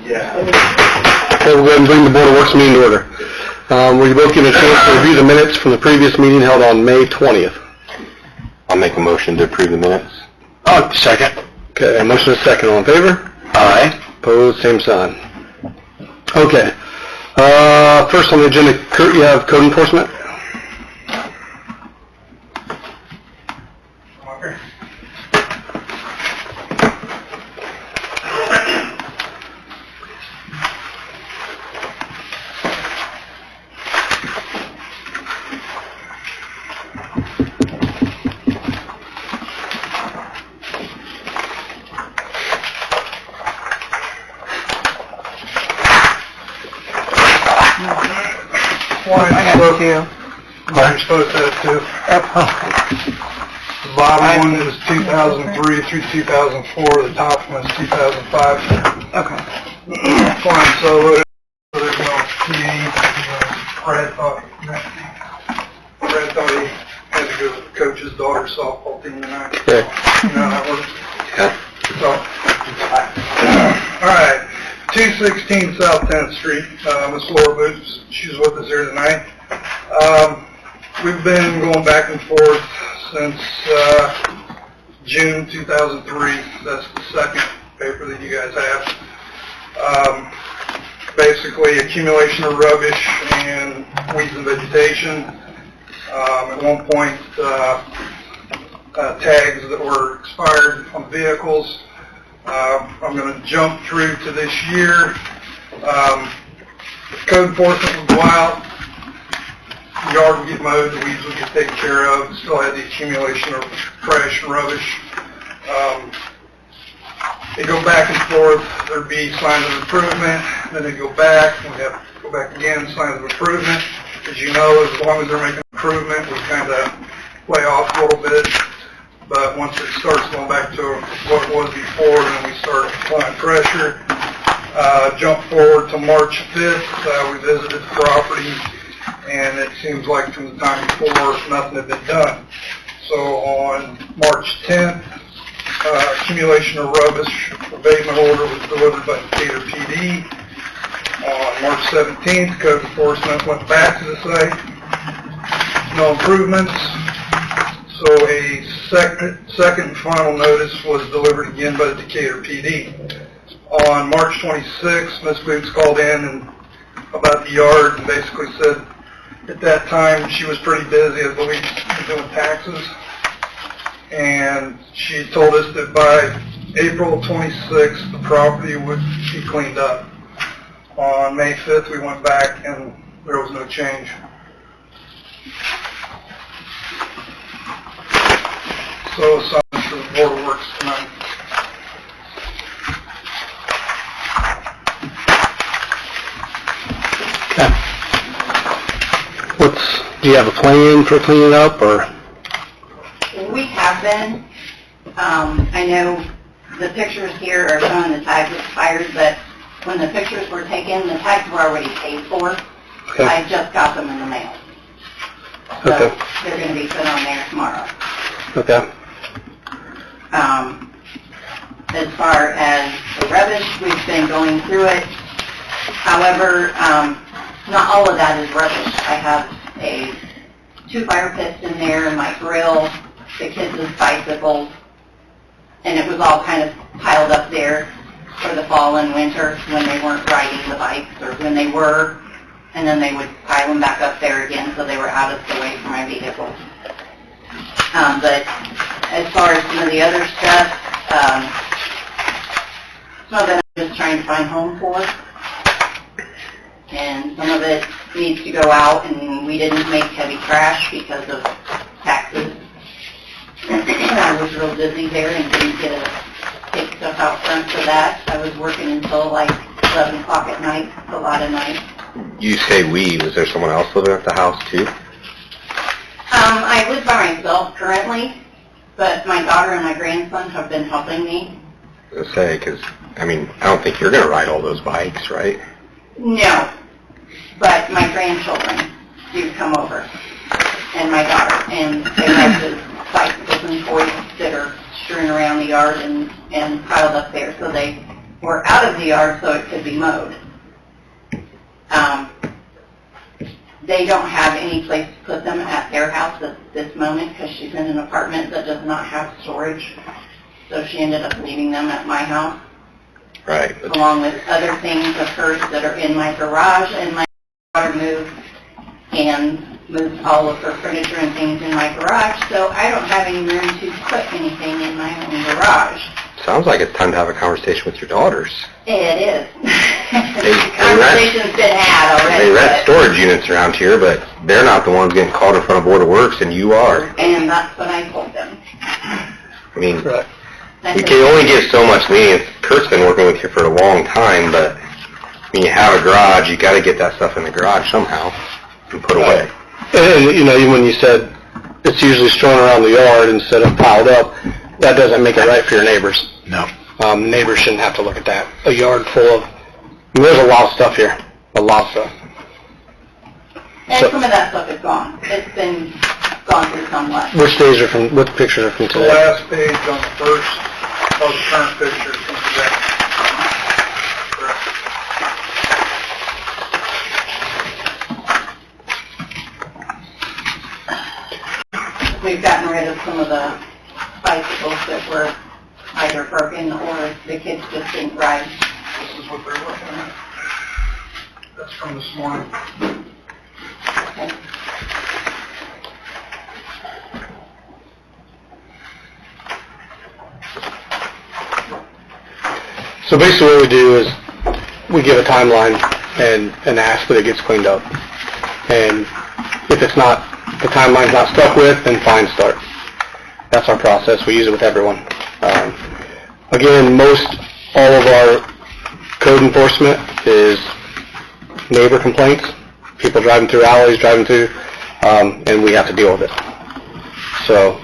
Yeah. Okay, we'll go ahead and bring the Board of Works meeting to order. Will you both give a chance to review the minutes from the previous meeting held on May 20th? I'll make a motion to approve the minutes. Oh, second. Okay, a motion is second. All in favor? Aye. Opposed, same sign. Okay. First on the agenda, Kurt, you have code enforcement? I got two. You're supposed to have two. The bottom one is 2003 through 2004, the top one is 2005. Okay. Fine, so there's no PD. Brad thought he had to go with the coach's daughter's softball team tonight. Okay. You know how that works? Yeah. So, all right. 216 South 10th Street, Miss Laura Boots, she's with us here tonight. We've been going back and forth since June 2003. That's the second paper that you guys have. Basically, accumulation of rubbish and weeds and vegetation. At one point, tags that were expired on vehicles. I'm going to jump through to this year. Code enforcement would go out, the yard would get mowed, the weeds would get taken care of. Still had the accumulation of trash and rubbish. They go back and forth. There'd be signs of improvement. Then they go back. We have to go back again, signs of improvement. As you know, as long as they're making improvement, we kind of play off a little bit. But once it starts going back to what it was before, then we start applying pressure. Jump forward to March 5th, we visited the property, and it seems like from the time before, nothing had been done. So on March 10th, accumulation of rubbish abatement order was delivered by Decatur PD. On March 17th, code enforcement went back to the site. No improvements. So a second and final notice was delivered again by the Decatur PD. On March 26th, Ms. Boots called in and about the yard and basically said at that time she was pretty busy, I believe, doing taxes. And she told us that by April 26th, the property would be cleaned up. On May 5th, we went back and there was no change. So, something for the Board of Works tonight. Do you have a plan for cleaning up, or? We have been. I know the pictures here are showing the tags expired, but when the pictures were taken, the tags were already paid for. Okay. I just got them in the mail. So Okay. they're going to be put on there tomorrow. Okay. As far as the rubbish, we've been going through it. However, not all of that is rubbish. I have two fire pits in there, my grill, the kids' bicycles, and it was all kind of piled up there for the fall and winter when they weren't riding the bikes, or when they were, and then they would pile them back up there again so they were out of the way for my vehicles. But as far as some of the other stuff, some of it I'm just trying to find home for, and some of it needs to go out, and we didn't make heavy trash because of taxes. I was real busy there and didn't get to take stuff out front for that. I was working until like 11 o'clock at night, a lot of nights. You say we, was there someone else living at the house too? I live by myself currently, but my daughter and my grandson have been helping me. I was gonna say, because, I mean, I don't think you're gonna ride all those bikes, right? No, but my grandchildren do come over, and my daughter, and they have the bicycles and toys that are strewn around the yard and piled up there, so they were out of the yard so it could be mowed. They don't have any place to put them at their house at this moment because she's in an apartment that does not have storage. So she ended up leaving them at my house, Right. along with other things of hers that are in my garage, and my daughter moved all of her furniture and things in my garage, so I don't have any room to put anything in my own garage. Sounds like it's time to have a conversation with your daughters. It is. They Conversation's been had already. They rent but- storage units around here, but they're not the ones getting called in front of Board of Works, and you are. And that's what I told them. I mean, Right. I you said, can only give so much lenience. Kurt's been working with you for a long time, but when you have a garage, you got to get that stuff in the garage somehow and put away. And, you know, when you said it's usually strewn around the yard instead of piled up, that doesn't make it right for your neighbors. No. Neighbors shouldn't have to look at that. A yard full of, there's a lot of stuff here. A lot of stuff. And some of that stuff is gone. It's been gone through somewhat. Which days are from, what pictures are from The today? last page on the first of the current picture from today. Correct. We've gotten rid of some of the bicycles that were either broken or the kids just didn't ride. This is what they're looking at. That's from this morning. So basically what we do is we give a timeline and ask that it gets cleaned up. And if it's not, the timeline's not stuck with, then fines start. That's our process. We use it with everyone. Again, all of our code enforcement is neighbor complaints, people driving through alleys, and we have to deal with it. So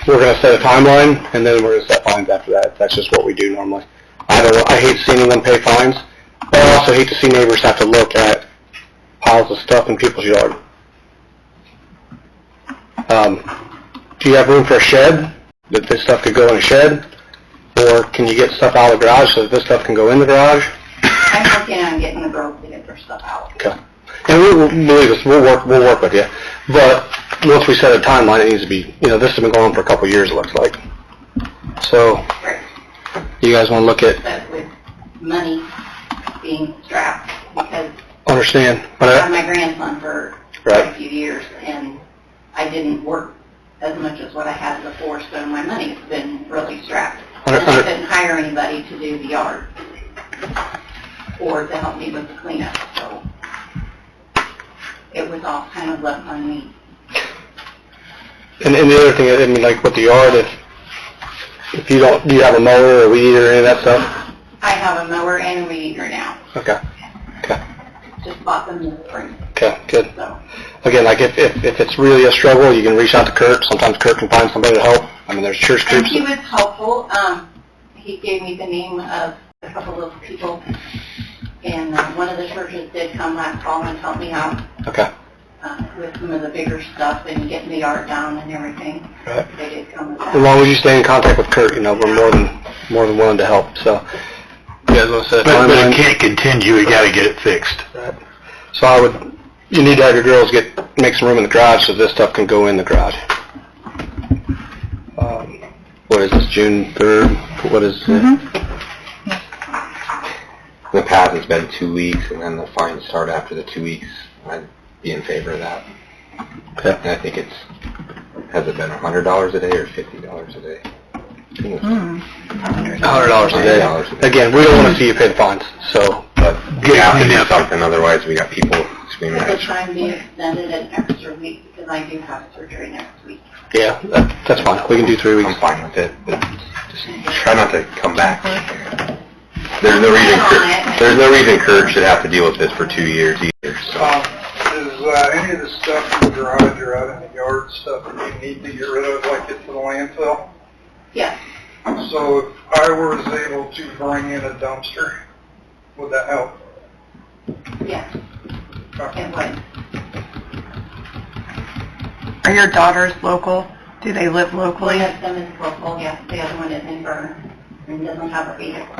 we're going to set a timeline, and then we're going to set fines after that. That's just what we do normally. I hate seeing them pay fines, but I also hate to see neighbors have to look at piles of stuff in people's yard. Do you have room for a shed, that this stuff could go in a shed? Or can you get stuff out of the garage so that this stuff can go in the garage? I'm working on getting the girls to get their stuff out. Okay. And believe us, we'll work with you. But once we set a timeline, it needs to be, this has been going on for a couple of years, it looks like. So, Right. you guys want to look at, But with money being strapped, because understand, I but had my grandson for Right. a few years, and I didn't work as much as what I had before, so my money's been really strapped. And I couldn't hire anybody to do the yard or to help me with the cleanup, so it was all kind of left on me. and the other thing, I mean, like with the yard, if you don't, do you have a mower or weed eater or any of that stuff? I have a mower and a weed eater now. Okay. Just bought them in the spring, Okay, good. so. Again, like if it's really a struggle, you can reach out to Kurt. Sometimes Kurt can find somebody to help. I mean, there's church And groups. he was helpful. He gave me the name of a couple of people, and one of the churches did come last fall and help me out Okay. with some of the bigger stuff and getting the yard down and everything. Right. They did come with As that. long as you stay in contact with Kurt, we're more than willing to help. So, you guys want to set a But timeline? it can't continue, we gotta get it fixed. So you need to have your girls make some room in the garage so this stuff can go in the garage. What is this, June 3rd? What is it? In the past, it's been 2 weeks, and then the fines start after the 2 weeks. I'd be in favor of that. Okay. And I think has it been $100 a day or $50 a day? I think it's $100 a day. $100 a day. Again, we don't want to see you pay the fines, so. But we have to do something, otherwise we got people screaming It at will you. try and be extended an extra week because I do have surgery next week. Yeah, that's fine. We can do 3 I'm weeks. fine with it, but just try not to come back. There's no reason Kurt should have to deal with this for 2 years either, so. Is any of the stuff in the garage or out in the yard stuff that you need to get rid of, like get to the landfill? Yes, So if I was able to bring in a dumpster, would that help? yes, Okay. it would. Are your daughters local? Do they live locally? One of them is local, yes, the other one is in Bern. and doesn't have a vehicle.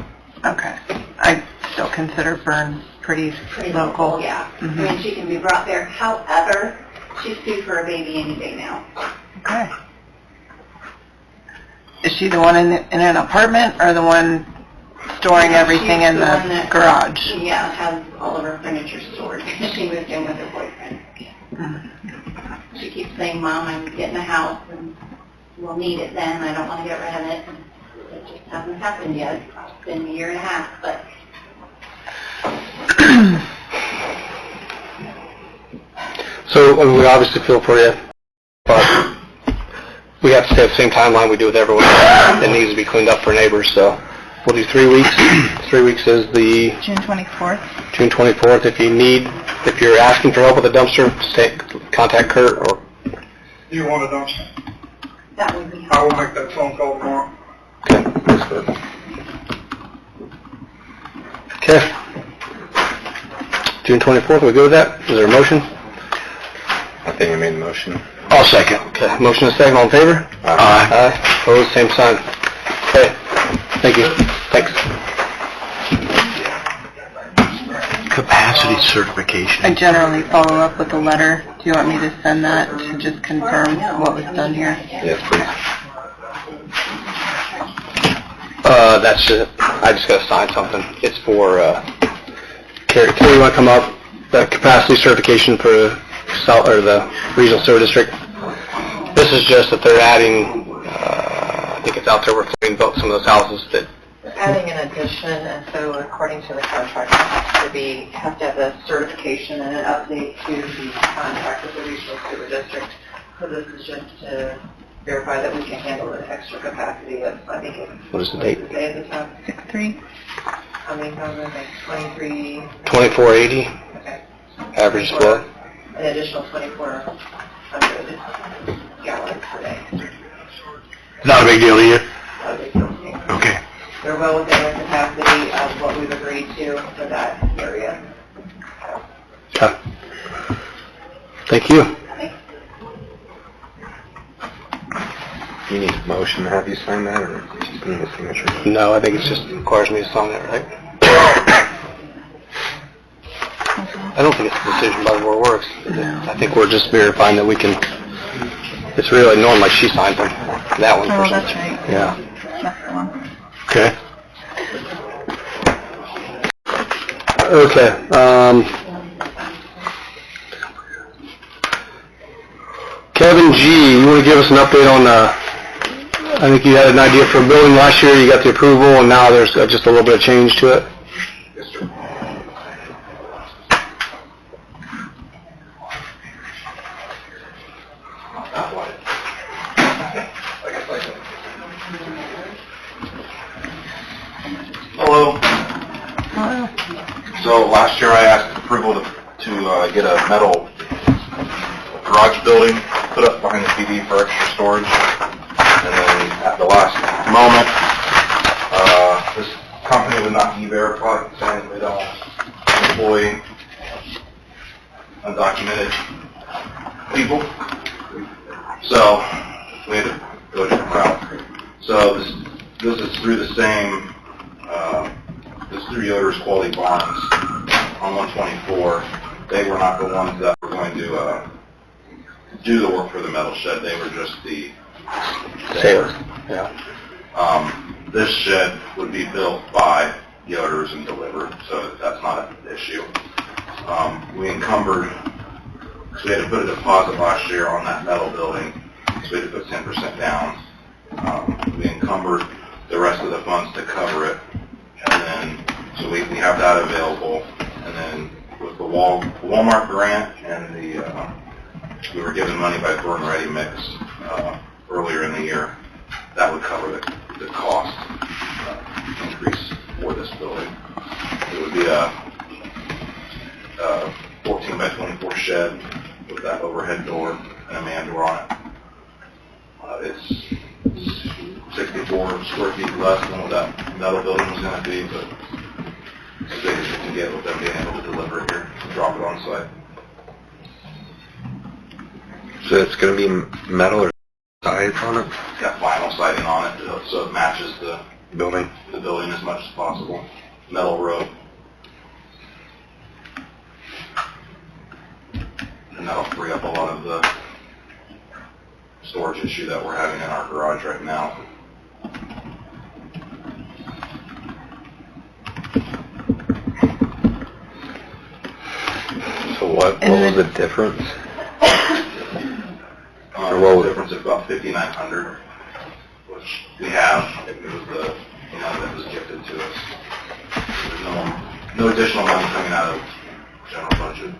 Okay. I still consider Burns pretty local. Yeah. Mhm. I mean, she can be brought there. However, she's due for a baby any day now. Okay. Is she the one in an apartment or the one storing everything She's in the one that- garage? Yeah, has all of her furniture stored. She moved in with her boyfriend. She keeps saying, Mom, I'm getting a house and we'll need it then. I don't want to get rid of it. And it just hasn't happened yet. It's been a year and a half, but So, I mean, we obviously feel for you, but we have to stay at the same timeline we do with everyone else. It needs to be cleaned up for neighbors, so we'll do 3 weeks. 3 weeks is the June 24th. June 24th. If you're asking for help with the dumpster, contact Kurt or... Do you want a dumpster? that would be I will helpful. make that phone call tomorrow. Okay. June 24th, we good with that? Is there a motion? I think I made the motion. I'll second. Okay, motion and second, all in favor? Aye. Aye. Opposed, same sign. Okay, thank you. Thanks. Capacity I certification. generally follow up with a letter. Do you want me to send that to just confirm what was done here? Yes, please. That's it. I just gotta sign something. It's for, Carrie, you wanna come up? The capacity certification for the regional sewer district. This is just that they're adding, I think it's out there, we're filling some of those houses that, Adding an addition, and so according to the contract, it have to have a certification and an update to the contract with the regional sewer district. So this is just to verify that we can handle the extra capacity of, I think it's... what is the date? What is the date at the top? 6-3. How many thousand? Like 23... 2480, Okay. average flow. An additional 2,400 gallons per day. Not a big deal to you? Not a big deal to me. Okay. They're well within the capacity of what we've agreed to for that area. Okay. Thank you. You need a motion to have you sign that, or just need a signature? No, I think it's just requires me to sign it, right? I don't think it's a decision by the board works. I think we're just verifying that we can, it's really normally she signs them, that one for Oh, some- that's right. Yeah. That's the one. Okay. Okay, Kevin G., you want to give us an update on, I think you had an idea for a building last year, you got the approval, and now there's just a little bit of change to it? Yes, sir. Hello. Hello. So last year I asked approval to get a metal garage building put up behind the PD for extra storage. And then at the last moment, this company would not e-verify, saying they don't employ undocumented people. So we had to go a different route. So this is through the same, this is through Yoder's Quality Barns on 124. They were not the ones that were going to do the work for the metal shed. They were just the Sales, yeah. This shed would be built by Yoder's and delivered, so that's not an issue. We encumbered, so we had to put a deposit last year on that metal building, so we had to put 10% down. We encumbered the rest of the funds to cover it, and then, so we have that available, and then with the Walmart grant and we were given money by Thornton Ready Mix earlier in the year, that would cover the cost increase for this building. It would be a 14 by 24 shed with that overhead door and a man door on it. It's 64 square feet less than what that metal building was going to be, but it's as big as we can get with them being able to deliver it here and drop it on site. So it's going to be metal or sides on it? It's got vinyl siding on it, so it matches the Building? the building as much as possible. Metal rope. And that'll free up a lot of the storage issue that we're having in our garage right now. So what was the difference? The difference of about $5,900, which we have. It was the amount that was gifted to us. There's no additional money coming out of general budget.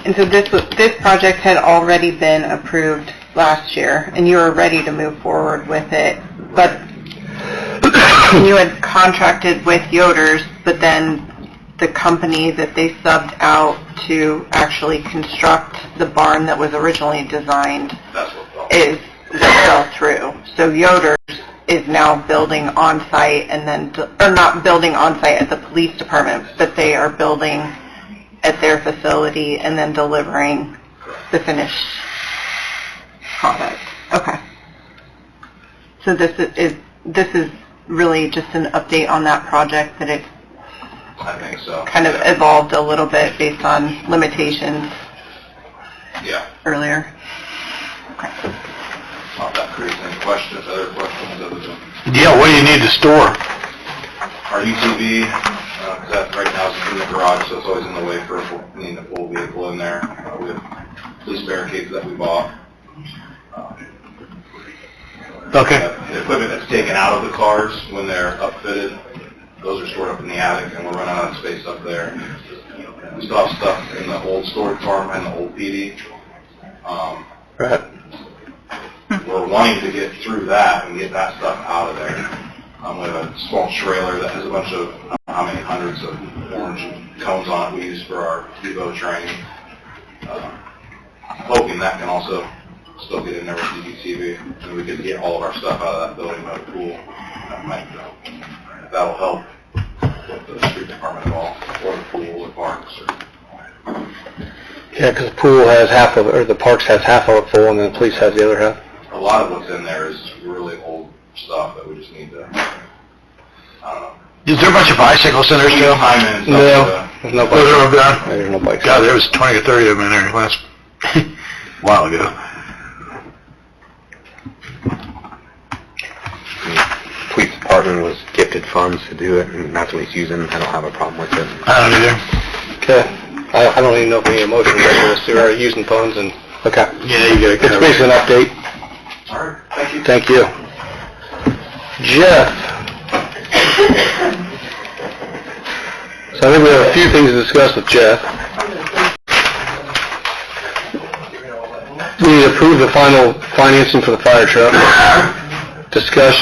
And so this project had already been approved last year, and you were ready to move forward with it, but you had contracted with Yoder's, but then the company that they subbed out to actually construct the barn that was originally designed That's what fell. fell through. So Yoder's is now building on-site and then, or not building on-site at the police department, but they are building at their facility and then delivering the finished product. Okay. So this is really just an update on that project, that it I think so. kind of evolved a little bit based on limitations Yeah. earlier. Okay. Not that crazy. Any questions, other questions other than Yeah, what do you need to store? our UTV? Because that right now is in the garage, so it's always in the way for needing a full vehicle in there. We have police barricades that we bought. Okay. The equipment that's taken out of the cars when they're upfitted, those are stored up in the attic, and we're running out of space up there. We still have stuff in the old storage farm and the old PD. Right. We're wanting to get through that and get that stuff out of there. We have a small trailer that has a bunch of, I don't know how many hundreds of orange cones on it we use for our Evo training. Hoping that can also still get in there with DDTV, and we could get all of our stuff out of that building by the pool. That'll help with the street department at all, or the pool or parks. Yeah, because the pool has half of it, or the parks has half of it full, and then the police has the other half. A lot of what's in there is really old stuff that we just need to, I don't know. Is there a bunch of bicycles in there still? Time in, No, there's no Those are all bikes. gone? There's no bikes. God, there was 20 or 30 of them in there last while ago. Police department was gifted funds to do it, and that's what he's using. I don't have a problem with it. I don't either. Okay. I don't even know if we need a motion for this. We're already using funds and, okay. Yeah, you get it. It's basically an update. All right, thank you. Thank you. Jeff. So I think we have a few things to discuss with Jeff. We need to approve the final financing for the fire truck, discuss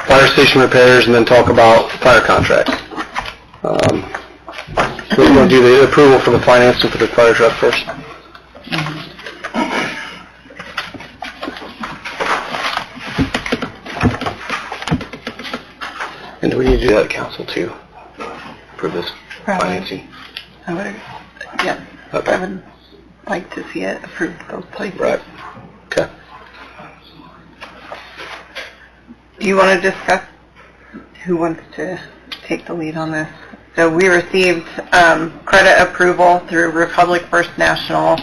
fire station repairs, and then talk about fire contracts. So we're going to do the approval for the financing for the fire truck first. And do we need to do that at council too, for this Probably. financing? I would, yeah, Okay. I would like to see it approved both places. Right. Okay. Do you want to discuss who wants to take the lead on this? So we received credit approval through Republic First National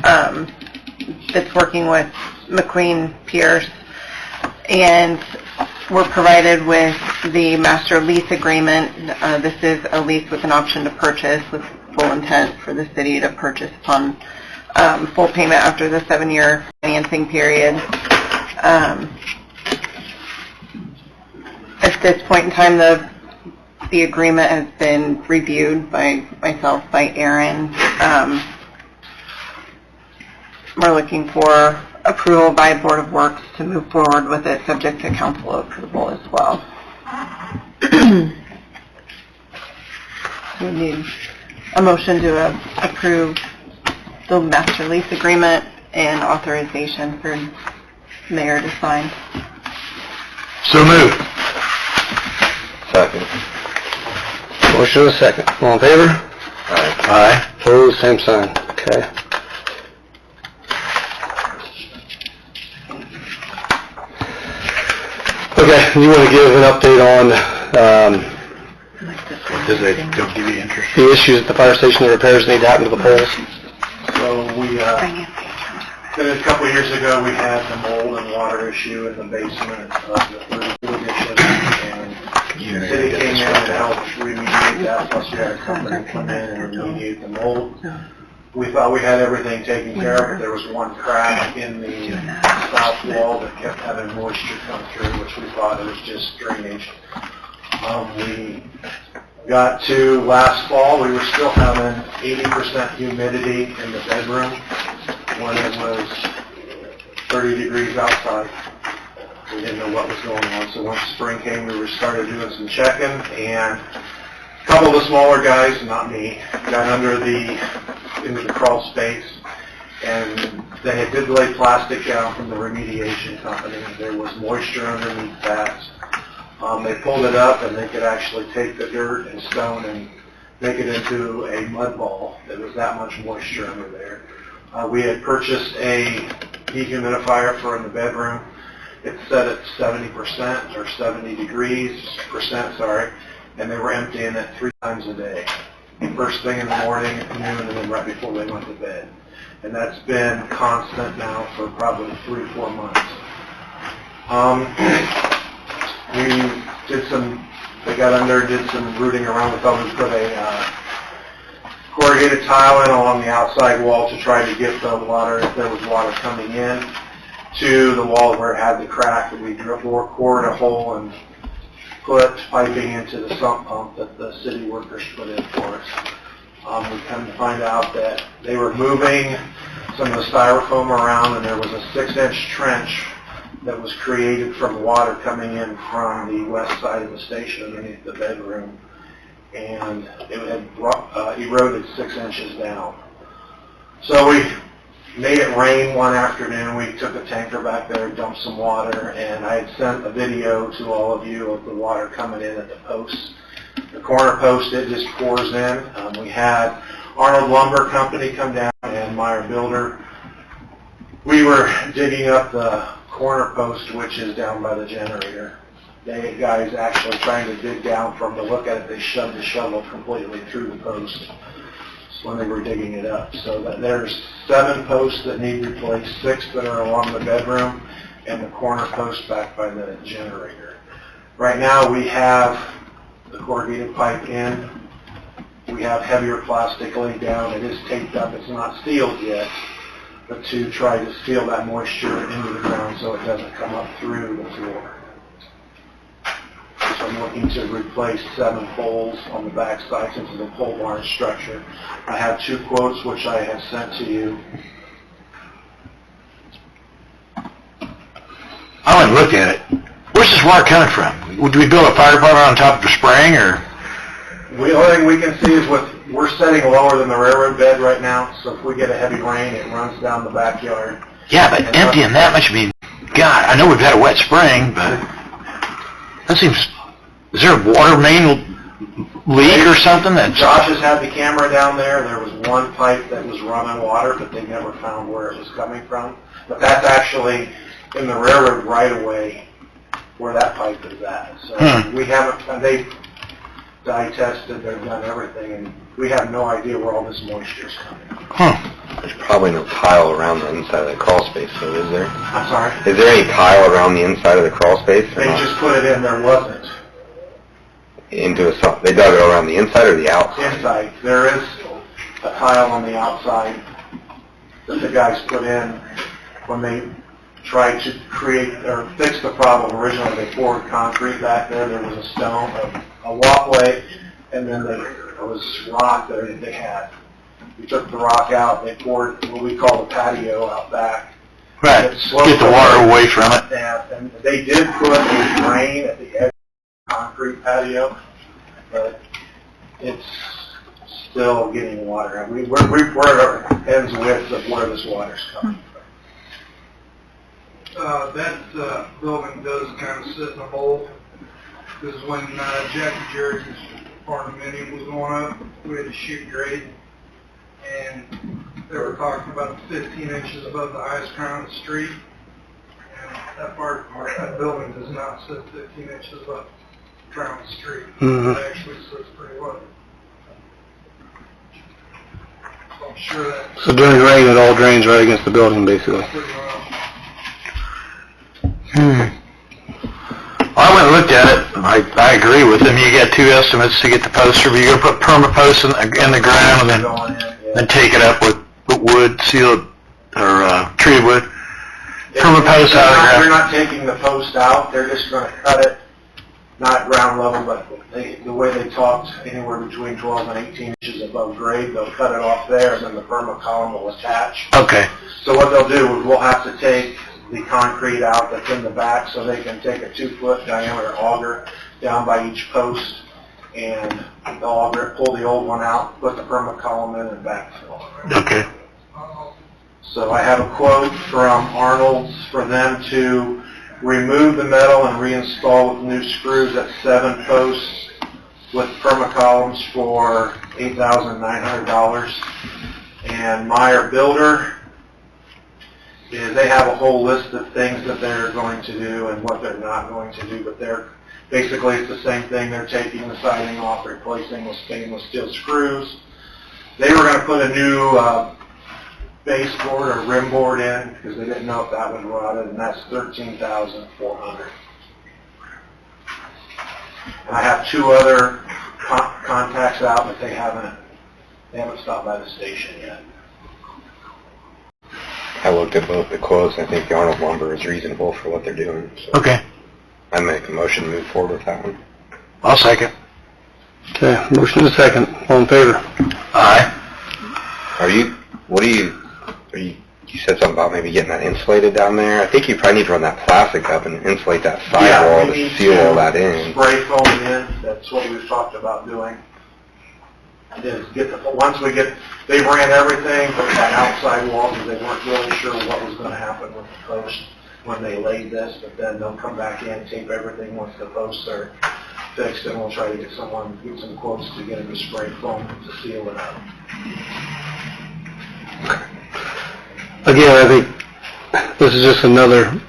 that's working with McQueen Pierce, and we're provided with the master lease agreement. This is a lease with an option to purchase with full intent for the city to purchase upon full payment after the 7-year financing period. At this point in time, the agreement has been reviewed by myself, by Aaron. We're looking for approval by Board of Works to move forward with it, subject to council approval as well. We need a motion to approve the master lease agreement and authorization for mayor to sign. So moved. Second. Motion and a second. All in favor? Aye. Opposed, same sign. Okay. Okay, you want to give an update on, Does it don't give you interest? the issues at the fire station, the repairs that need to happen to the poles? So we, a couple of years ago, we had the mold and water issue in the basement of the 32 addition, and the city came in and helped remediate that, plus we had a company come in and remediate the mold. We thought we had everything taken care of, but there was one crack in the south wall that kept having moisture come through, which we thought it was just drainage. We got to last fall, we were still having 80% humidity in the bedroom when it was 30 degrees outside. We didn't know what was going on, so once spring came, we started doing some checking, and a couple of the smaller guys, not me, got into the crawl space, and they had did lay plastic down from the remediation company. There was moisture underneath that. They pulled it up, and they could actually take the dirt and stone and make it into a mud ball. There was that much moisture under there. We had purchased a dehumidifier for in the bedroom. It's set at 70% or 70 degrees percent, and they were emptying it 3 times a day. First thing in the morning, at noon, and then right before they went to bed. And that's been constant now for probably 3-4 months. They got under, did some rooting around. We thought we put a corrugated tile in along the outside wall to try to get the water, if there was water coming in, to the wall where it had the crack. We cored a hole and put piping into the sump pump that the city workers put in for us. We come to find out that they were moving some of the styrofoam around, and there was a 6-inch trench that was created from water coming in from the west side of the station underneath the bedroom, and it had eroded 6 inches down. So we made it rain one afternoon. We took a tanker back there, dumped some water, and I had sent a video to all of you of the water coming in at the posts. The corner post, it just pours in. We had Arnold Lumber Company come down and Meyer Builder. We were digging up the corner post, which is down by the generator. They guys actually trying to dig down. From the look at it, they shoved the shovel completely through the post when they were digging it up. So that there's 7 posts that need replaced, 6 that are along the bedroom, and the corner post back by the generator. Right now we have the corrugated pipe in. We have heavier plastic laid down. It is taped up. It's not sealed yet, but to try to seal that moisture into the ground so it doesn't come up through the floor. So I'm looking to replace 7 poles on the back side into the pole barn structure. I have 2 quotes which I have sent to you. I went and looked at it. Where's this water coming from? Would we build a fire department on top of the spring, or? The only thing we can see is we're setting lower than the railroad bed right now, so if we get a heavy rain, it runs down the backyard. Yeah, but emptying that much, I mean, God, I know we've had a wet spring, but that seems, is there a water main leak or something? Josh has had the camera down there. There was one pipe that was running water, but they never found where it was coming from. But that's actually in the railroad right-of-way where that pipe is at. So we haven't, and they've dye tested, they've done everything, and we have no idea where all this moisture is coming from. There's probably no tile around the inside of the crawl space, so is there? I'm sorry? Is there any tile around the inside of the crawl space? They just put it in, there wasn't. They dug it around the inside or the outside? Inside. There is a tile on the outside that the guys put in when they tried to create or fix the problem. Originally they poured concrete back there. There was a stone, a walkway, and then there was rock there that they had. We took the rock out. They poured what we call the patio out back. Right, get the water away from it. And they did put a drain at the edge of the concrete patio, but it's still getting water. I mean, we're at our ends width of where this water's coming from. That building does kind of sit in a hole, because when Jackie Jerry's condominium was going up, we had to shoot grade, and they were talking about 15 inches above the highest crown of the street, and that part That building does not sit 15 inches up ground street. Mhm. It actually sits pretty low. So I'm sure that's So during rain, it all drains right against the building, basically. pretty well. I went and looked at it, and I agree with him. You got two estimates to get the poster, but you're gonna put perma posts in the ground and then take it up with wood, seal it, or treated wood. Perma posts out of the They're ground. not taking the post out, they're just gonna cut it, not ground level, but the way they talked, anywhere between 12 and 18 inches above grade, they'll cut it off there, and then the perma column will attach. Okay. So what they'll do is we'll have to take the concrete out that's in the back, so they can take a 2-foot diameter auger down by each post, and the auger, pull the old one out, put the perma column in, and backfill. Okay. So I have a quote from Arnold's for them to remove the metal and reinstall with new screws at 7 posts with perma columns for $8,900. And Meyer Builder is, they have a whole list of things that they're going to do and what they're not going to do, but they're, basically it's the same thing. They're taking the siding off, replacing with stainless steel screws. They were going to put a new baseboard or rim board in because they didn't know if that would rot it, and that's $13,400. And I have 2 other contacts out, but they haven't stopped by the station yet. I looked at both the quotes. I think the Arnold lumber is reasonable for what they're doing. So Okay. I make a motion to move forward with that one. I'll second. Okay, motion is second. All in favor? Aye. You said something about maybe getting that insulated down there. I think you probably need to run that plastic up and insulate that Yeah, sidewall we to need seal to all that in. Spray foam it in, that's what we've talked about doing. Is once we get, they ran everything but that outside wall because they weren't really sure what was going to happen with the post when they laid this, but then they'll come back in, tape everything once the posts are fixed, and we'll try to get some quotes to get them to spray foam to seal it up. Again, I think this is just another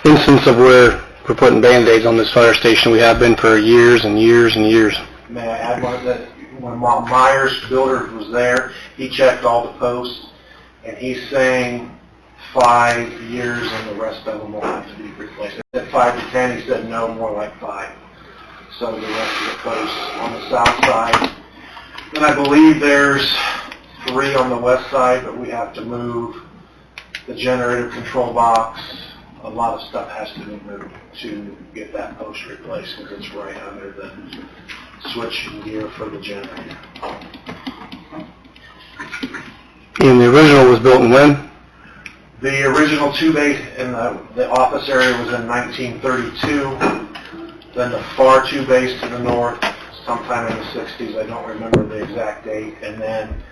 instance of where we're putting Band-Aids on this fire station. We have been for years and years and years. May I add one that when Myers Builder was there, he checked all the posts, and he's saying 5 years, and the rest of them will have to be replaced. At 5 to 10, he said no, more like 5. So the rest of the posts on the south side. And I believe there's 3 on the west side, but we have to move the generator control box. A lot of stuff has to be moved to get that post replaced because it's right under the switching gear for the generator. And the original was built in when? The original 2-bay in the office area was in 1932. Then the far 2 bays to the north, sometime in the 60s, I don't remember the exact date. And then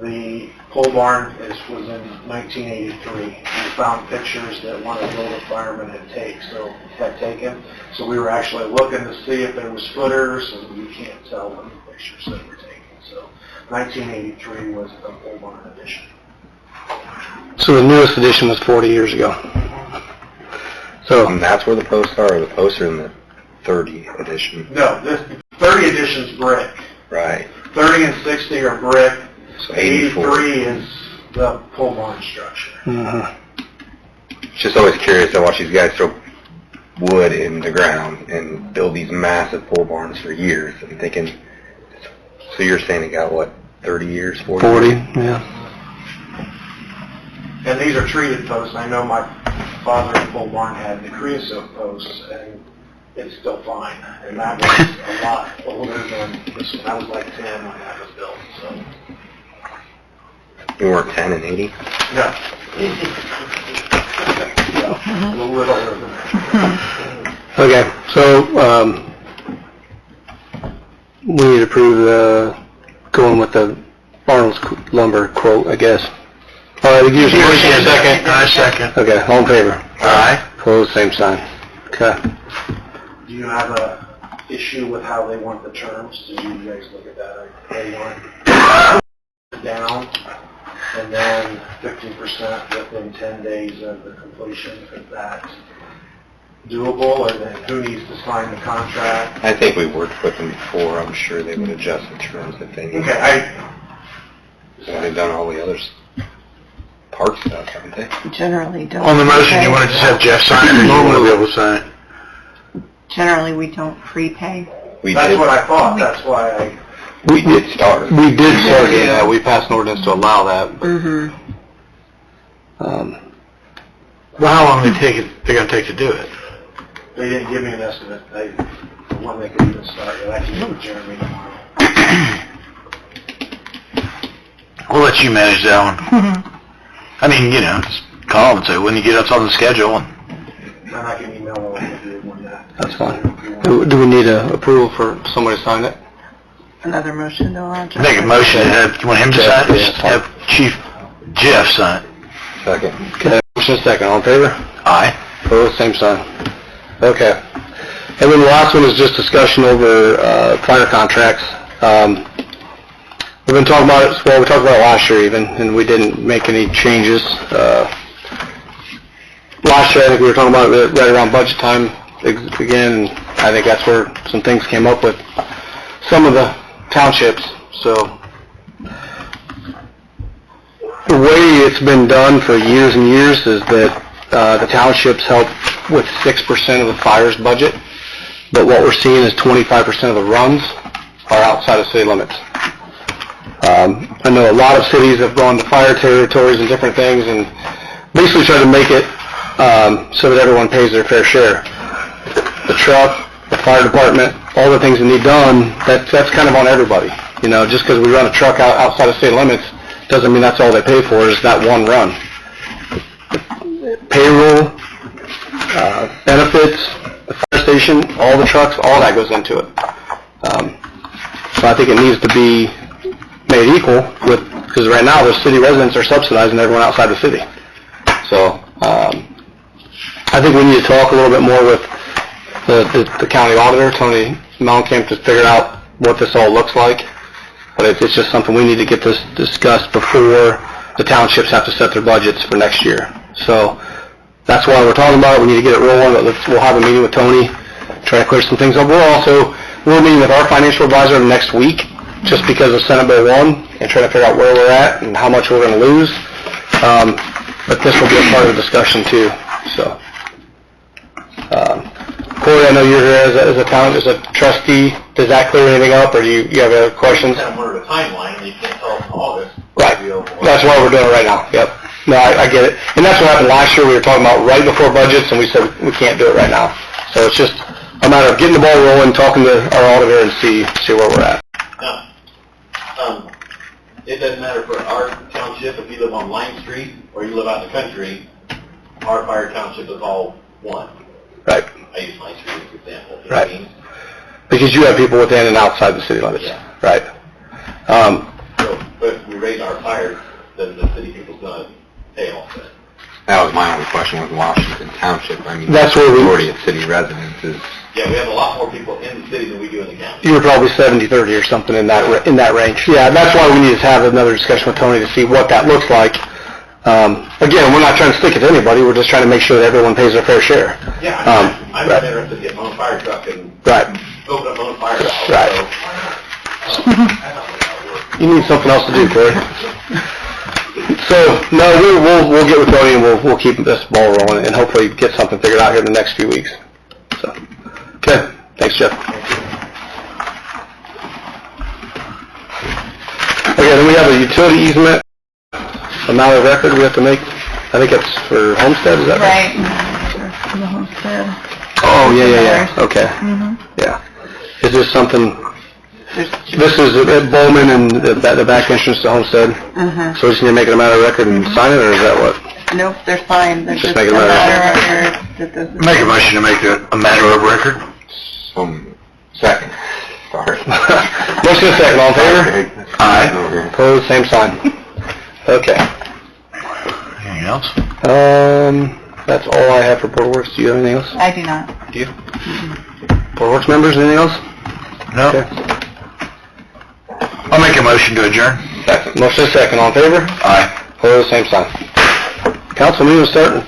the pole barn was in 1983. We found pictures that one of the older firemen had taken. So we were actually looking to see if there was footers, and you can't tell from the pictures that were taken. So 1983 was the pole barn edition. So the newest edition was 40 years ago. So And that's where the posts are, or the posts are in the 30 edition. No, this 30 edition's brick. Right. 30 and 60 are brick. So 84. 83 is the pole barn structure. Just always curious. I watch these guys throw wood in the ground and build these massive pole barns for years. I'm thinking, so you're saying it got, what, 30 years, 40 40, years? yeah. And these are treated posts. I know my father's pole barn had the creosote posts, and it's still fine. And that was a lot older than this one. I was like 10 when that was built, so. You weren't 10 and 80? No. A little bit older than that. Okay, so we need to approve going with the Arnold's lumber quote, I guess. All right, we use Motion motion and second. I second. Okay, all in favor? Aye. Opposed, same sign. Okay. Do you have a issue with how they want the terms? Did you guys look at that? They want down, and then 50% within 10 days of the completion of that. doable, and then who needs to sign the contract? I think we worked with them before. I'm sure they would adjust the terms if they need. Okay, They've done all the others park stuff, haven't they? Generally don't. On the motion, you want to just have Jeff sign it, or you want to be able to sign it? Generally, we don't prepay. We that's did. what I thought, that's why We did start. We did start doing that. We passed an ordinance to allow that. Mm-hmm. Well, how long they're going to take to do it? they didn't give me an estimate, for when they could even start yet. I can meet with Jeremy tomorrow. We'll let you manage that one. I mean, just call them and say, when you get us on the schedule. And I can email them if you want that. That's fine. Do we need a approval for somebody to sign it? Another motion to allow. Make a motion to have, you want him to sign it? Just have Chief Jeff sign it. Second. Okay, motion is second. All in favor? Aye. Opposed, same sign. Okay. And then the last one is just discussion over fire contracts. We've been talking about it, well, we talked about it last year even, and we didn't make any changes. Last year, I think we were talking about it right around budget time again, and I think that's where some things came up with some of the townships. So the way it's been done for years and years is that the townships help with 6% of the fire's budget, but what we're seeing is 25% of the runs are outside of city limits. I know a lot of cities have gone to fire territories and different things and basically try to make it so that everyone pays their fair share. The truck, the fire department, all the things that need done, that's kind of on everybody. Just because we run a truck outside of city limits doesn't mean that's all they pay for is that one run. Payroll, benefits, the fire station, all the trucks, all that goes into it. So I think it needs to be made equal because right now the city residents are subsidizing everyone outside the city. So I think we need to talk a little bit more with the county auditor, Tony Mellencamp, to figure out what this all looks like. But it's just something we need to get this discussed before the townships have to set their budgets for next year. So that's why we're talking about it. We need to get it rolling. But we'll have a meeting with Tony, try to clear some things up. We're meeting with our financial advisor next week, just because of Senate Bill 1, and trying to figure out where we're at and how much we're going to lose. But this will be a part of the discussion too. So, Corey, I know you're here as a trustee. Does that clear anything up, or do you have other questions? Kind of more of a timeline, and you can't tell us in August. Right. That's why we're doing it right now. Yep. No, I get it. And that's what happened last year. We were talking about right before budgets, and we said we can't do it right now. So it's just a matter of getting the ball rolling, talking to our auditor, and see where we're at. No. It doesn't matter for our township if you live on Line Street or you live out in the country. Our fire township is all one. Right. I use Line Street as an example. You know Right. what I mean? Because you have people within and outside the city limits. Yeah. Right. So, but if we raise our fires, then the city people's gonna pay all that. That was my only question with Washington Township. I mean, That's where we- the majority of city residents is. Yeah, we have a lot more people in the city than we do in the county. You're probably 70-30 or something in that range. Yeah, that's why we need to have another discussion with Tony to see what that looks like. Again, we're not trying to stick it to anybody. We're just trying to make sure that everyone pays their fair share. Yeah, I'm right. interested in getting my own fire truck and Right. open up my own fire house. Right. You need something else to do, Corey. So, no, we'll get with Tony and we'll keep this ball rolling and hopefully get something figured out here in the next few weeks. So, okay. Thanks, Jeff. Okay, then we have a utility easement amount of record we have to make. I think it's for Homestead, is that right? Right. The homestead. Oh, yeah. Okay. Yeah. Is this something, this is at Bowman and the back entrance to Homestead? So we just need to make it a matter of record and sign it, or is that what? Nope, they're fine. They're Just just make it a a matter matter of record that this is- Make a motion to make it a matter of record. Second. Sorry. Motion is second, all in favor? Aye. Opposed, same sign. Okay. Anything else? That's all I have for Port Works. Do you have anything else? I do not. Do you? Port Works members, anything else? No. Okay. I'll make a motion to adjourn. Second. Motion is second, all in favor? Aye. Opposed, same sign. Council meeting is starting